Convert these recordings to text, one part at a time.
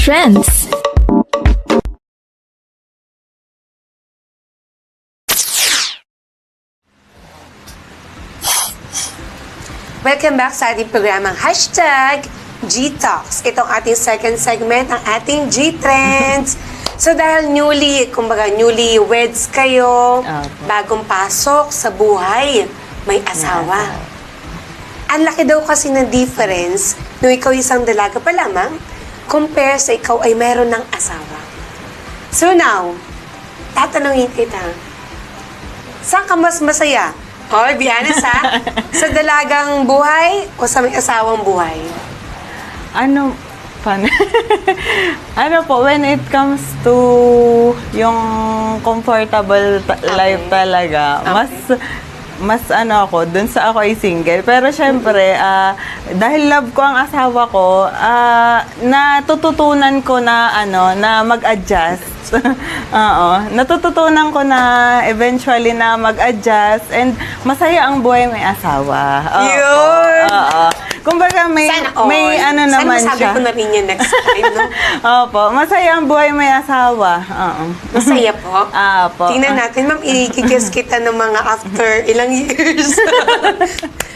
trends. Welcome back sa ating programang Hashtag G-Talks. Itong ating second segment, ang ating G-Trends. So dahil newlyweds kayo, bagong pasok sa buhay, may asawa. Ang laki daw kasi ng difference nung ikaw isang dalaga pa lamang compare sa ikaw ay meron ng asawa. So now, tatanungin kita, saan ka mas masaya? Hoy, be honest ha? Sa dalagang buhay o sa may asawang buhay? Ano po, when it comes to yung comfortable life talaga, mas ako, dun sa ako ay single. Pero syempre, dahil love ko ang asawa ko, natututunan ko na mag-adjust. Oo. Natututunan ko na eventually na mag-adjust and masaya ang buhay may asawa. Yun! Oo. Kumbaga may naman siya. Sana masabi ko na rin yun next time, no? Opo. Masaya ang buhay may asawa. Oo. Masaya po? Opo. Tingnan natin, ma'am, i-guess kita ng mga after ilang years.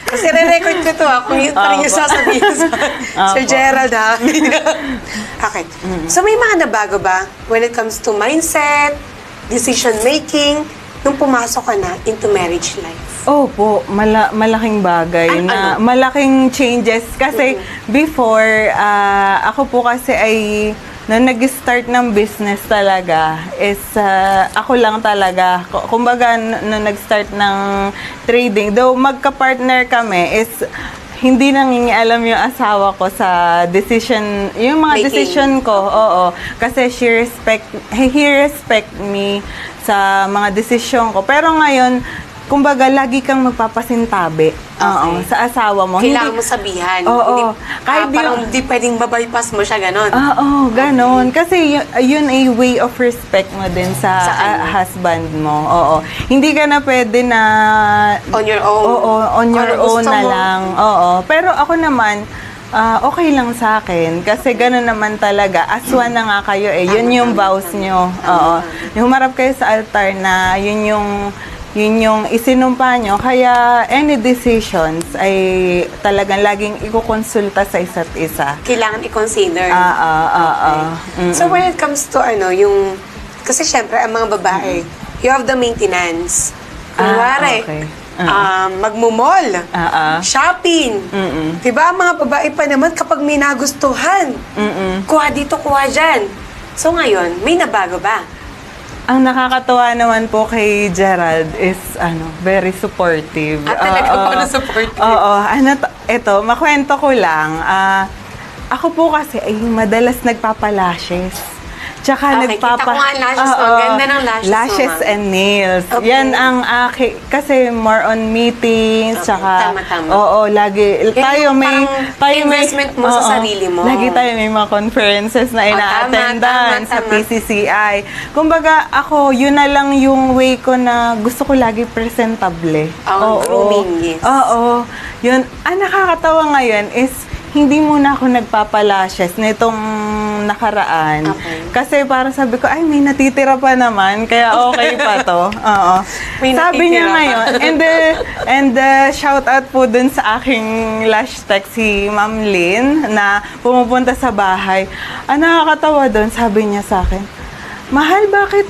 Kasi re-record ko to, kung yun pa rin yung sasabihin sa Sir Gerald, ha? Okay. So, may mga nabago ba when it comes to mindset, decision-making, nung pumasok ka na into marriage life? Opo, malaking bagay malaking changes kasi before ako po kasi ay nung nag-start ng business talaga is ako lang talaga. Kumbaga nung nag-start ng trading, though magka-partner kami is hindi nangingialam yung asawa ko sa decision, yung mga decision ko. Oo. Kasi he respect me sa mga decision ko. Pero ngayon, kumbaga, lagi kang magpapasintabi sa asawa mo. Kailangan mo sabihan. Oo. Kahit parang di pwedeng mabypass mo siya, ganon. Oo, ganon. Kasi yun ay way of respect mo din sa husband mo. Oo. Hindi ka na pwede na on your own. Oo, on your own na mo lang. Oo. Pero ako naman, okay lang sa akin. Kasi gano'n naman talaga. Aswan na nga kayo eh. Yun yung vows nyo. Oo. Humarap kayo sa altar na yun yung isinumpa nyo. Kaya any decisions ay talagang laging ikukonsulta sa isa't isa. Kailangan i-consider. Okay. So when it comes to kasi syempre ang mga babae, you have the maintenance. Kunwari, okay. magmumall, shopping. Diba, ang mga babae pa naman kapag may nagustuhan, kuha dito, kuha dyan. So ngayon, may nabago ba? Ang nakakatuwa naman po kay Gerald is very supportive. Talaga paano supportive? Oo. Ito, makwento ko lang. Ako po kasi ay madalas nagpapalashes. Tsaka kita ko nga ang lashes mo. Ganda ng lashes mo, and nails. Okay. Yan ang kasi more on meetings. Okay, Tsaka, tama. oo, lagi. Tayo may investment mo sa sarili mo. Lagi tayo may mga conferences na ina-attendan sa PCCI. Kumbaga, ako, yun na lang yung way ko na gusto ko lagi presentable. Grooming, yes. Oo. Yun. Ang nakakatawa ngayon is, hindi muna ako nagpapalashes nitong nakaraan. Okay. Kasi para sabi ko, ay, may natitira pa naman, kaya okay pa to. Oo. Sabi niya ngayon, and shout out po dun sa aking lash tech, si Ma'am Lynn, na pumupunta sa bahay. Ang nakakatawa dun, sabi niya sa akin, mahal, bakit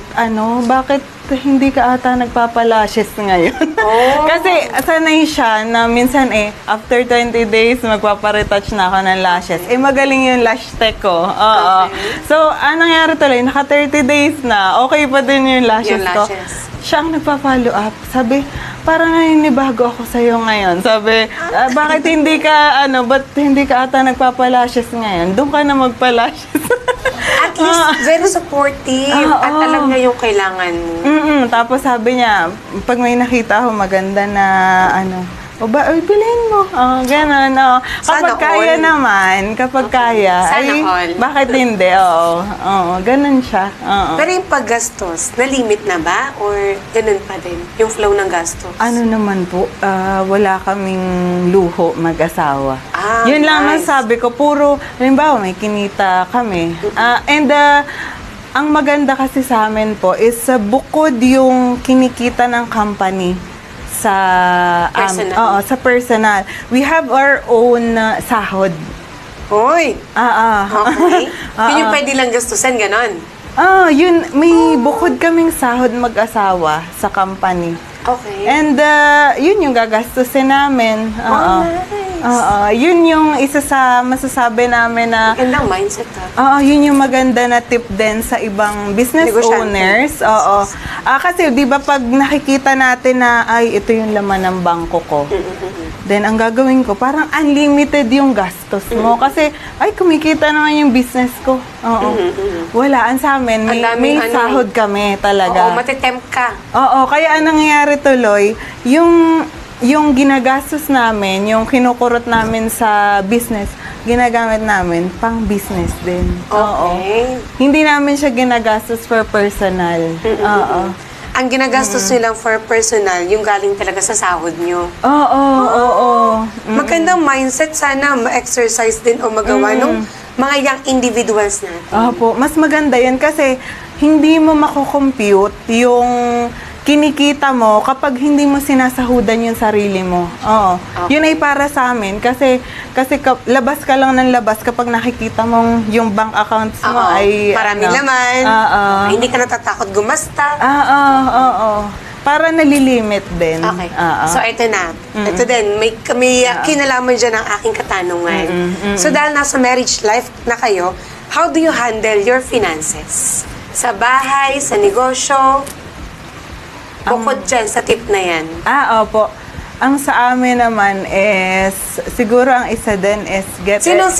hindi ka ata nagpapalashes ngayon? Kasi sanay siya na minsan after 20 days, magpaparetouch na ako ng lashes. Magaling yung lash tech ko. Oo. So, anong nangyari tuloy? Naka 30 days na. Okay pa din yung lashes ko. Siya ang nagpa-follow up. Sabi, parang naninibago ako sa'yo ngayon. Sabi, bakit ba't hindi ka ata nagpapalashes ngayon? Doon ka na magpalashes. At least, very supportive. At alam niya yung kailangan mo. Tapos sabi niya, pag may nakita ako maganda na O ba, ay, bilhin mo. Ganon, Sana Kapag kaya all. naman, kapag kaya, Sana ay, all. bakit hindi? Oo, ganon siya. Oo. Pero yung paggastos, na-limit na ba? Or ganun pa din? Yung flow ng gastos? Ano naman po, wala kaming luho mag-asawa. Yun lang ang nice. sabi ko, puro, halimbawa may kinita kami. Ang maganda kasi sa amin po is bukod yung kinikita ng company sa Personal. sa personal. We have our own sahod. Hoy! Okay. Yun yung pwede lang gastusan, ganon. Yun, may bukod kaming sahod mag-asawa sa company. Okay. And yun yung gagastusin namin. nice. Yun yung isa sa masasabi namin na Magandang mindset ha. yun yung maganda na tip din sa ibang business Negosyante. owners. Kasi 'di ba pag nakikita natin na ay ito yung laman ng bangko ko. Then ang gagawin ko parang unlimited yung gastos mo kasi ay kumikita naman yung business ko. Wala ang sa amin may, Ang daming may sahod kami talaga. Oo, matitempt ka. Kaya anong nangyayari tuloy, yung ginagastos namin, yung kinukurot namin sa business, ginagamit namin pang business din. Okay. Hindi namin siya ginagastos for personal. Ang ginagastos nyo lang for personal, yung galing talaga sa sahod nyo. Oo. Magandang mindset, sana ma-exercise din o magawa nung mga young individuals natin. Opo, mas maganda yan kasi hindi mo mako-compute yung kinikita mo kapag hindi mo sinasahudan yung sarili mo. Yun ay para sa amin kasi labas ka lang ng labas kapag nakikita mong yung bank accounts mo ay Maraming laman. Hindi ka natatakot gumasta. Para nalilimit din. Okay. So, ito na. Ito din, may kinalaman dyan ang aking katanungan. So, dahil nasa marriage life na kayo, how do you handle your finances? Sa bahay, sa negosyo, bukod dyan sa tip na yan. Opo. Ang sa amin naman is, siguro ang isa din is Sino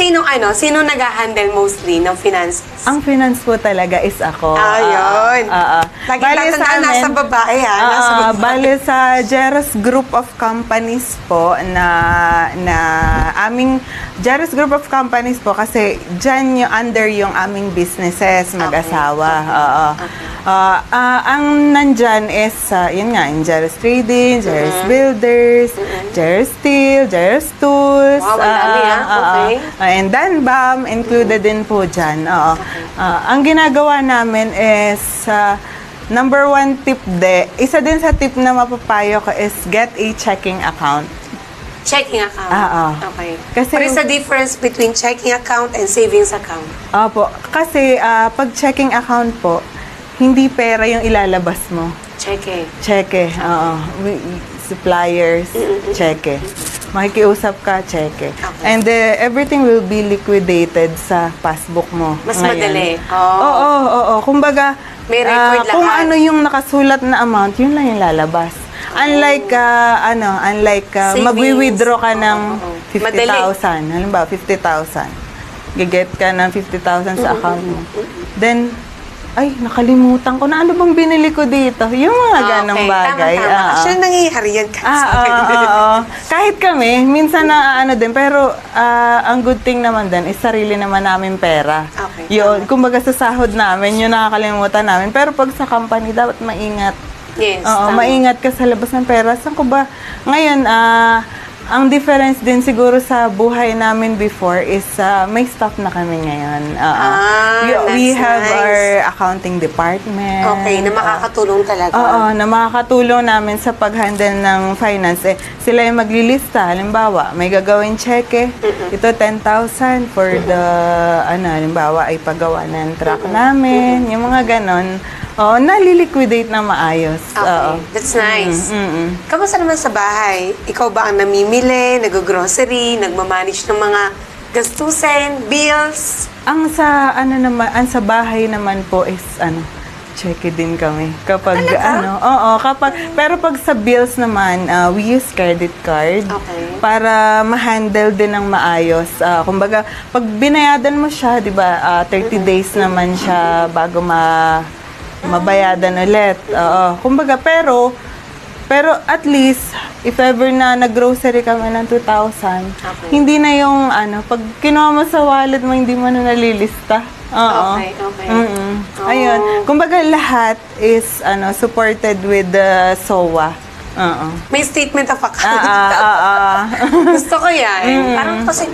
nag-handle mostly ng finances? Ang finance po talaga is ako. Ayun. Lagi Bale natin sa amin, nasa babae ha. Nasa babae. Bale sa Jeros Group of Companies po na aming Jeros Group of Companies po kasi dyan yung under yung aming businesses mag-asawa. Ang nandyan is yun nga, yung Jeros Trading, Jeros Builders, Jeros Steel, Jeros Tools. Wow, ang dami, okay. And Danbam, included din po dyan. Ang ginagawa namin is, number one tip isa din sa tip na mapapayo ko is get a checking account. Checking account. Okay. Kasi- What is the difference between checking account and savings account? Opo, kasi pag checking account po, hindi pera yung ilalabas mo. Checking. Cheque, suppliers, cheque. Makikiusap ka, cheque. Okay. And everything will be liquidated sa passbook mo. Mas ngayon. madali. Oo. Kumbaga, May record kung lahat. ano yung nakasulat na amount, yun lang yung lalabas. Unlike, Savings. magwi-withdraw ka ng Madali. 50,000. Halimbawa, 50,000. Giget ka ng 50,000 sa account mo. Then, ay, nakalimutan ko na ano bang binili ko dito. Yung mga ganong bagay. Tama. Actually, nangyayari yan kasi. Oo. Kahit kami, minsan na din, pero ang good thing naman din is sarili naman namin pera. Okay, Yun, kumbaga sa sahod namin, yun nakakalimutan namin. Pero pag sa company, dapat maingat. Yes, Oo, tama. maingat ka sa labas ng pera. Saan ko ba? Ngayon, ang difference din siguro sa buhay namin before is may staff na kami ngayon. We that's have nice. our accounting department. Okay, na makakatulong talaga. Na makakatulong namin sa pag-handle ng finance. Sila yung maglilista. Halimbawa, may gagawin cheque. Ito 10,000 for the, halimbawa, ay paggawa ng truck namin. Yung mga ganon. Naliliquidate na maayos. Okay, that's nice. Kamusta naman sa bahay? Ikaw ba ang namimili, nag-grocery, nagmamanage ng mga gastusin, bills? Ang sa bahay naman po is cheque din kami. Kapag pero pag sa bills naman, we use credit card Okay. para ma-handle din ng maayos. Kumbaga, pag binayadan mo siya, 'di ba, 30 days naman siya bago mabayadan ulit. Kumbaga, pero Pero at least, if ever na nag-grocery kami ng 2,000, Okay. hindi na yung pag kinuha mo sa wallet mo, hindi mo na nalilista. Oo. Okay, okay. Mm-mm. Oh. Ayun. Kumbaga lahat is supported with the SOA. Oo. May statement of account. Gusto ko yan. Parang kasi,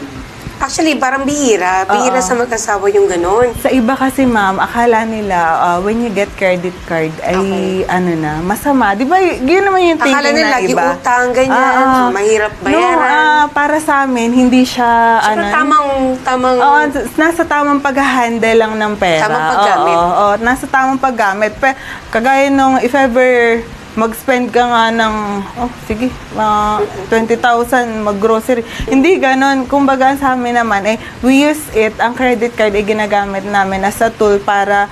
actually, parang bihira. Bihira sa mag-asawa yung ganun. Sa iba kasi, ma'am, akala nila when you get credit card ay masama. Di ba? Yun naman yung thinking Akala nila na lagi iba. utang, ganyan. Mahirap bayaran. No, para sa amin, hindi siya, Pero tamang, Oo, nasa tamang pag-handle lang ng pera. Tamang paggamit. Oo, nasa tamang paggamit. Kagaya nung if ever mag-spend ka nga ng, sige, 20,000 mag-grocery. Hindi ganon. Kumbaga sa amin naman, we use it, ang credit card ay ginagamit namin as a tool para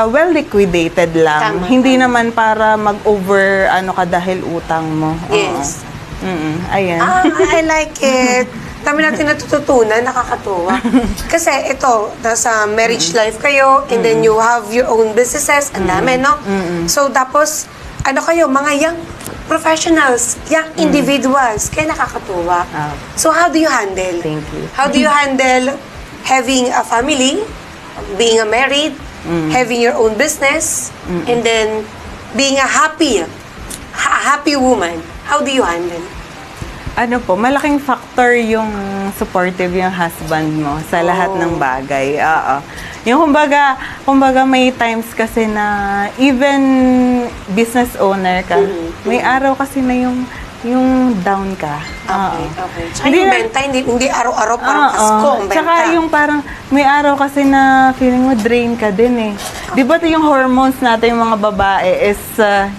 well liquidated lang. Tama, Hindi naman para mag-over ka dahil utang mo. Oo. Yes. Ayan. I like it. Dami natin natututunan, nakakatuwa. Kasi ito, nasa marriage life kayo, and then you have your own businesses, ang dami, no? So, tapos, kayo, mga young professionals, young individuals, kaya nakakatuwa. So, how do you handle? Thank you. How do you handle having a family, being a married, having your own business, and then being a happy woman? How do you handle? Malaking factor yung supportive yung husband mo sa lahat ng bagay. Oo. Yung kumbaga may times kasi na even business owner ka, may araw kasi na yung down ka. Okay. Tsaka yung benta, hindi araw-araw parang Pasko ang benta. Tsaka yung parang may araw kasi na feeling mo drain ka din eh. Di ba yung hormones natin yung mga babae is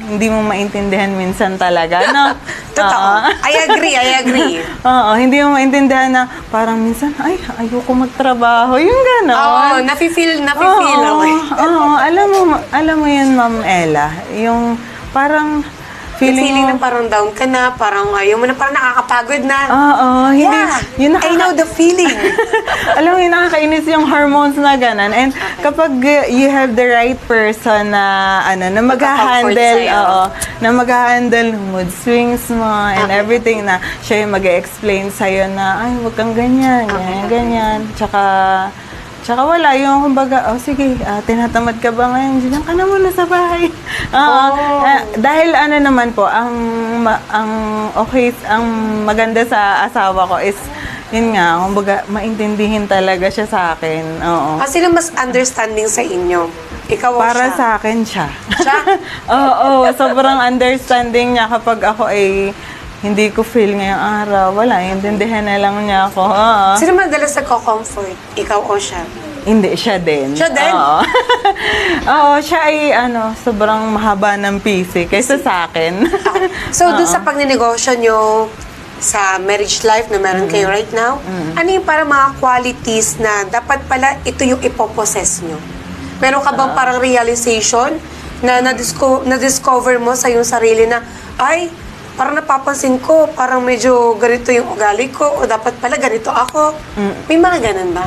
hindi mo maintindihan minsan talaga, no? Totoo. I agree. Oo, hindi mo maintindihan na parang minsan, ayoko magtrabaho. Yung gano'n. Oo, nafe-feel ako eh. Oo, alam mo yun, Ma'am Ella. Yung parang Feeling na parang down ka na, parang ayaw mo na, parang nakakapagod na. Oo, hindi. Yeah, I know the feeling. Alam mo yun, nakakainis yung hormones na gano'n. And kapag you have the right person na mag-handle, na mag-handle ng mood swings mo and everything na siya yung mag-explain sa'yo na, huwag kang ganyan, ganyan. Tsaka wala yung kumbaga, sige, tinatamad ka ba ngayon? Diyan ka na muna sa bahay. Dahil naman po, ang maganda sa asawa ko is, yun nga, kumbaga, maintindihin talaga siya sa akin. Oo. Sino mas understanding sa inyo? Ikaw o Para siya? sa akin siya. Siya? Oo, sobrang understanding niya kapag ako ay hindi ko feel ngayong araw. Wala, intindihan na lang niya ako. Sino madalas nagko-comfort? Ikaw o siya? Hindi, siya din. Siya din? Oo. Oo, siya ay sobrang mahaba ng PC kaysa sa akin. Okay. So, dun sa pagninegosyo nyo sa marriage life na meron kayo right now, ano yung parang mga qualities na dapat pala ito yung ipopossess nyo? Meron ka bang parang realization na na-discover mo sa iyong sarili na, parang napapansin ko, parang medyo ganito yung ugali ko, o dapat pala ganito ako. May mga ganun ba?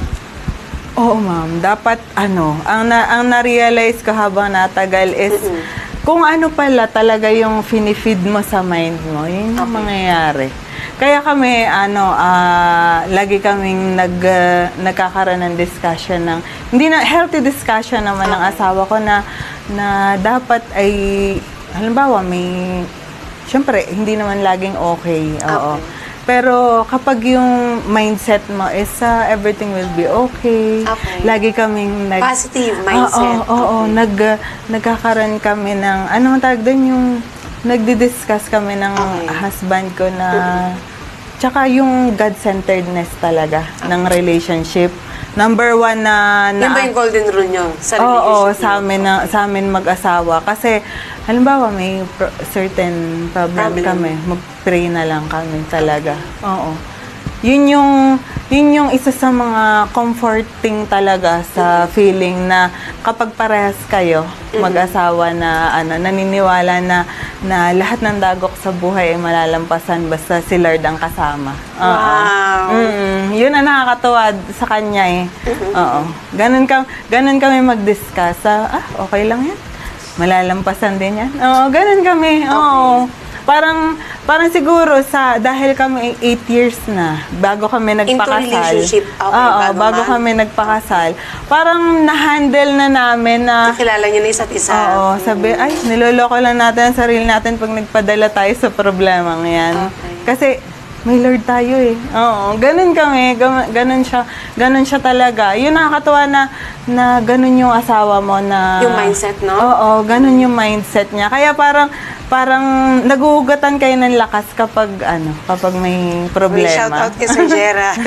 Oo, ma'am. Dapat ang na-realize ko habang natagal is kung ano pala talaga yung finifeed mo sa mind mo, yun yung mangyayari. Kaya kami, lagi kaming nagkakaroon ng discussion ng, hindi na, healthy discussion naman ng asawa ko na dapat ay, halimbawa, siyempre, hindi naman laging okay. Oo. Pero kapag yung mindset mo is everything will be okay. Lagi kaming positive mindset. Oo. Nagkakaroon kami ng, anong tawag doon, yung nagdi-discuss kami ng husband ko na, tsaka yung God-centeredness talaga ng relationship. Number one na Yan ba yung golden rule nyo sa relationship? Oo, sa amin mag-asawa. Kasi, halimbawa, may certain problem kami, mag-pray na lang kami talaga. Oo. Yun yung isa sa mga comforting talaga sa feeling na kapag parehas kayo, mag-asawa na naniniwala na lahat ng dagok sa buhay ay malalampasan basta si Lord ang kasama. Wow! Yun ang nakakatuwa sa kanya eh. Oo. Ganun kami mag-discuss. Okay lang yan. Malalampasan din yan. Oo, ganun kami. Oo. parang siguro dahil kami 8 years na bago kami nagpakasal. relationship. Okay, Oo, bago man. kami nagpakasal. Parang na-handle na namin na Nakilala niyo na isa't isa. oo, sabi, ay, niloloko lang natin ang sarili natin pag nagpadala tayo sa problemang yan. Okay. Kasi, may Lord tayo eh. Oo, ganun kami, ganun siya talaga. Yun nakakatuwa na ganun yung asawa mo na... Yung mindset, no? Oo, ganun yung mindset niya. Kaya parang naguugatan kayo ng lakas kapag may problema. May shoutout kay Sir Gerald.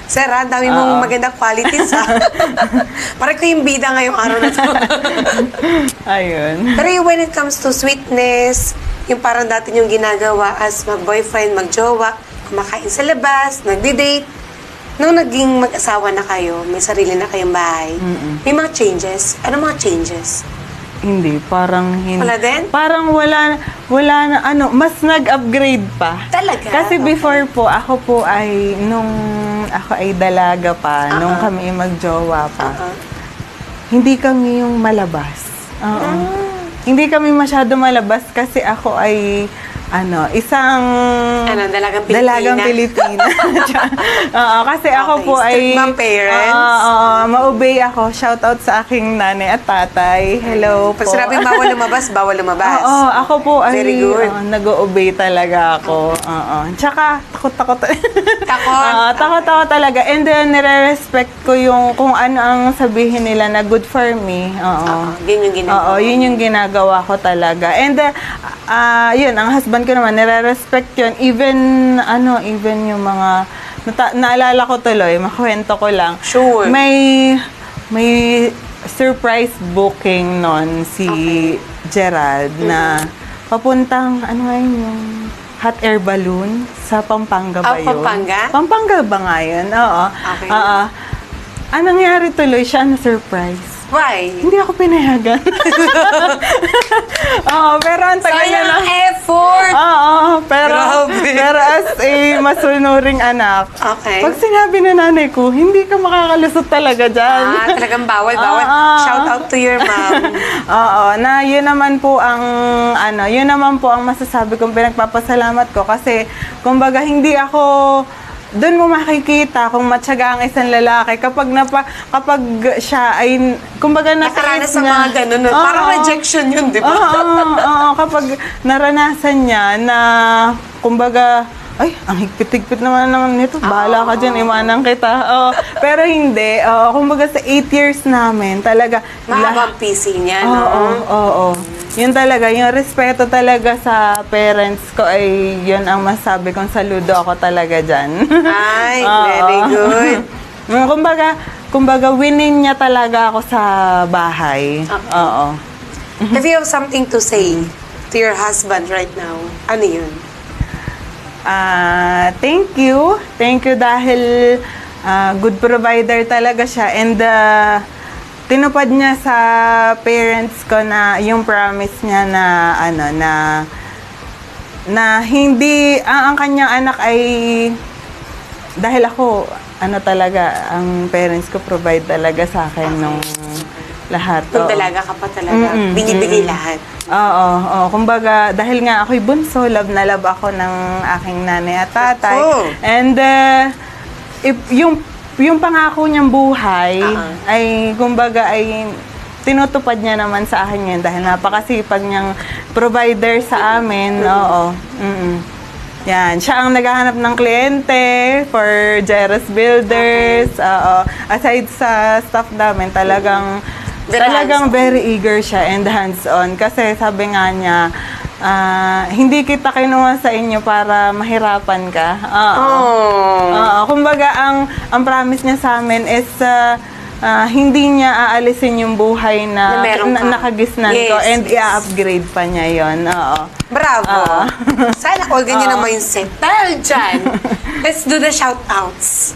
Sir, ang dami mong magandang qualities, ha? Parang ko yung bida ngayong araw na to. Ayun. Pero when it comes to sweetness, yung parang dati yung ginagawa as mag-boyfriend, mag-jowa, kumakain sa labas, nagdi-date, nung naging mag-asawa na kayo, may sarili na kayong bahay, may mga changes. Ano mga changes? Hindi, parang hindi. Wala din? Parang wala na, mas nag-upgrade pa. Talaga? Kasi Okay. before po, ako po ay, nung ako ay dalaga pa, nung kami magjowa pa, hindi kami yung malabas. Oo. Hindi kami masyado malabas kasi ako ay isang Dalagang Pilipina. Oo, kasi ako Okay, po ay strict ma'am parents. ma-obey ako. Shout out sa aking nanay at tatay. Hello Pag po. sinabing bawal lumabas, bawal lumabas. Oo, ako po ay Very good. nag-o-obey talaga ako. Oo. Tsaka, takot. Takot? Takot talaga. And then, nire-respect ko yung kung ano ang sabihin nila na good for me. Oo. Yun yung ginagawa. Oo, yun yung ginagawa ko talaga. And yun, ang husband ko naman, nire-respect yun. Even yung mga, naalala ko tuloy, makwento ko lang. Sure. May surprise booking nun si Gerald na papuntang, yung hot air balloon sa Pampanga ba yun? Pampanga? Pampanga ba nga yun? Oo. Okay. Anong nangyari tuloy siya na surprise? Why? Hindi ako pinayagan. Oo, pero ang tagal na Sayang lang. ang effort! Oo, Grabe. pero as a masunuring anak, Okay. pag sinabi na nanay ko, hindi ka makakalusot talaga dyan. Talagang bawal. Shout out to your mom. Oo, na yun naman po ang masasabi kong pinagpapasalamat ko kasi kumbaga hindi ako doon mo makikita kung matyaga ang isang lalaki kapag siya ay kumbaga Nakaranas sa mga ganun. No? Parang rejection yun, di ba? Oo, kapag naranasan niya na kumbaga ay, ang higpit-higpit naman nito. Bahala ka dyan, iwanan kita. Pero hindi. Kumbaga sa 8 years namin, talaga. Mahabang PC niya, no? Oo. Yun talaga, yung respeto talaga sa parents ko ay yun ang masabi kong saludo ako talaga dyan. Ay, Oo. very good. Kumbaga, winning niya talaga ako sa bahay. Okay. Oo. If you have something to say to your husband right now, ano yun? Thank you. Thank you dahil good provider talaga siya and tinupad niya sa parents ko na yung promise niya na hindi ang kanyang anak ay dahil ako talaga ang parents ko provide talaga sa akin nung lahat. Nung Oo. dalaga ka pa talaga, binibigay lahat. Oo. Kumbaga, dahil nga ako'y bunso, love na love ako ng aking nanay at tatay. Ako. And yung pangako niyang buhay ay kumbaga ay tinutupad niya naman sa akin yun dahil napakasipag niyang provider sa amin. Oo. Yan, siya ang naghahanap ng kliyente for Jeros Builders. Oo. Aside sa staff namin, talagang very eager siya and hands-on. Kasi sabi nga niya, hindi kita kinuha sa inyo para mahirapan ka. Kumbaga, ang promise niya sa amin is hindi niya aalisin yung buhay na meron ka. nakagisnan ko and i-upgrade pa niya yon. Oo. Bravo! Sana all ganyan ang mindset. Dahil dyan, let's do the shout-outs.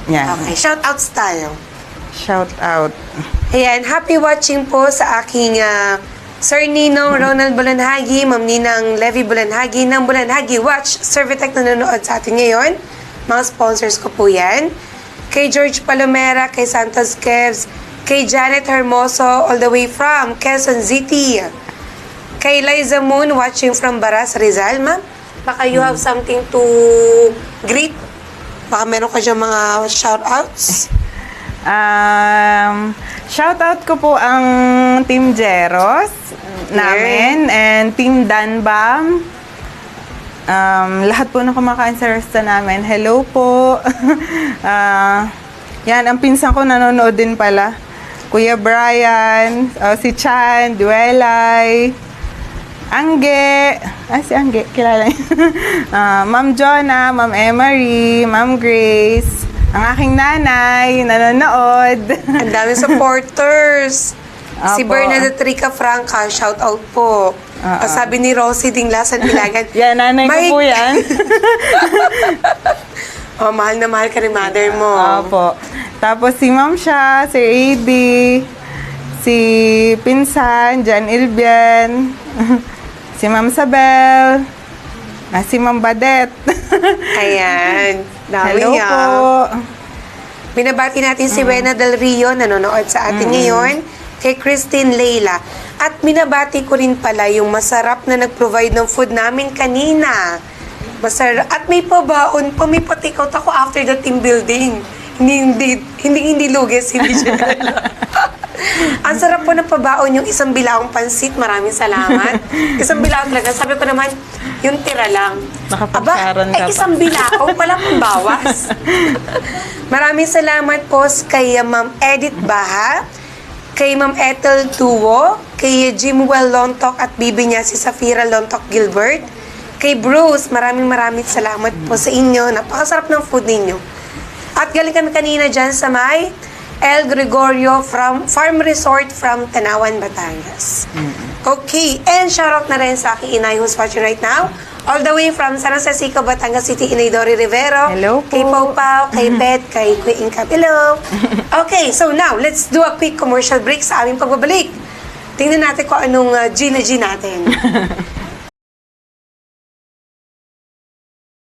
Yan. Okay, shout-outs tayo. Shout out. Ayan, happy watching po sa aking Sir Ninong Ronald Bulanhagi, Ma'am Ninang Levy Bulanhagi ng Bulanhagi Watch, Servitec na nanonood sa atin ngayon. Mga sponsors ko po yan. Kay George Palomera, kay Santos Kevs, kay Janet Hermoso all the way from Quezon City. Kay Liza Moon, watching from Baras, Rizal. Ma'am, baka you have something to greet? Baka meron ka dyan mga shoutouts? Shoutout ko po ang Team Jeros namin and Team Danbam. Lahat po na kumakain sa resta namin. Hello po. Yan, ang pinsan ko nanonood din pala. Kuya Brian, si Chan, Duelay, Angge. Si Angge, kilala niyo. Ma'am Jonah, Ma'am Emery, Ma'am Grace, ang aking nanay, nanonood. Ang daming supporters. Si Apo. Bernadette Rica Franca, shout out po. Sabi ni Rosie Dinglasan Ilagan. Yan, nanay ko po yan. Oh, mahal na mahal ka rin mother mo. Opo. Tapos si Ma'am siya, si AD, si Pinsan, Jan Ilbian, si Ma'am Sabel, si Ma'am Badet. Ayan. Dami Hello yan. po. Binabati natin si Wena Del Rio, nanonood sa atin ngayon. Kay Christine Leila. At binabati ko rin pala yung masarap na nag-provide ng food namin kanina. Masarap. At may pabaon pa, may patikot ako after the team building. Hindi lugis, hindi siya. Ang sarap po ng pabaon yung isang bilaong pansit. Maraming salamat. Isang bilaong talaga. Sabi ko naman, yung tira lang. Nakapagsaron ka pa. Isang bilaong, wala pang bawas. Maraming salamat po kay Ma'am Edith Baha, kay Ma'am Ethel Tuwo, kay Jimwell Lontok at bibi niya si Safira Lontok Gilbert, kay Bruce, maraming salamat po sa inyo. Napakasarap ng food ninyo. At galing kami kanina dyan sa may El Gregorio from Farm Resort from Tanawan, Batangas. Okay, and shoutout na rin sa aking inay who's watching right now. All the way from San Jose Sico, Batangas City, Inay Dory Rivero. Hello po. Kay Pau Pau, kay Beth, kay Kuya Inka. Hello. Okay, so now, let's do a quick commercial break sa aming pagbabalik. Tingnan natin kung anong G na G natin.